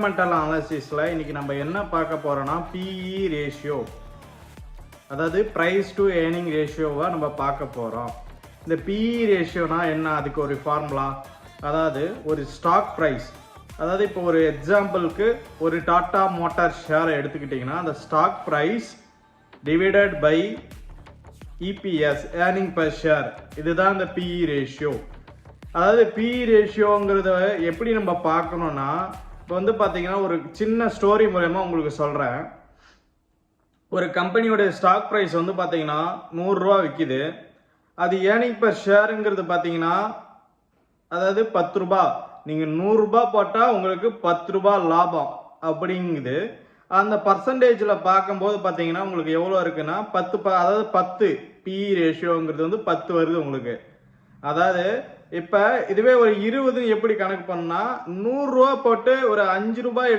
Fundamental அனாலிசிஸ்ல இன்னைக்கு நம்ம என்ன பார்க்க போறோம்னா PE ரேஷியோ, அதாவது பிரைஸ் டு ஏர்னிங் ரேஷியோவை நம்ம பார்க்க போறோம். இந்த PE ரேஷியோனா என்ன, அதுக்கு ஒரு ஃபார்முலா. அதாவது ஒரு ஸ்டாக் ப்ரைஸ், அதாவது இப்போ ஒரு எக்ஸாம்பிளுக்கு ஒரு டாடா மோட்டார் ஷேரை எடுத்துக்கிட்டிங்கன்னா அந்த stock price divided by EPS earning per share, இதுதான் இந்த PE ரேஷியோ. அதாவது PE ரேஷியோங்கிறத எப்படி நம்ம பார்க்கணும்னா, இப்போ வந்து பார்த்தீங்கன்னா ஒரு சின்ன ஸ்டோரி மூலமா உங்களுக்கு சொல்கிறேன். ஒரு கம்பெனியோட ஸ்டாக் ப்ரைஸ் வந்து பார்த்தீங்கன்னா 100 ரூபா விற்கிது. அது ஏர்னிங் பர் ஷேருங்கிறது பார்த்தீங்கன்னா, அதாவது 10 ரூபா. நீங்கள் 100 ரூபா போட்டால் உங்களுக்கு 10 ரூபா லாபம் அப்படிங்குது. அந்த பர்சன்டேஜில் பார்க்கும்போது பார்த்தீங்கன்னா உங்களுக்கு எவ்வளோ இருக்குன்னா 10, அதாவது 10 PE ரேஷியோங்கிறது வந்து 10 வருது உங்களுக்கு. அதாவது இப்போ இதுவே ஒரு 20 எப்படி கணக்கு பண்ணா 100 ரூபா போட்டு ஒரு 5 ரூபாய்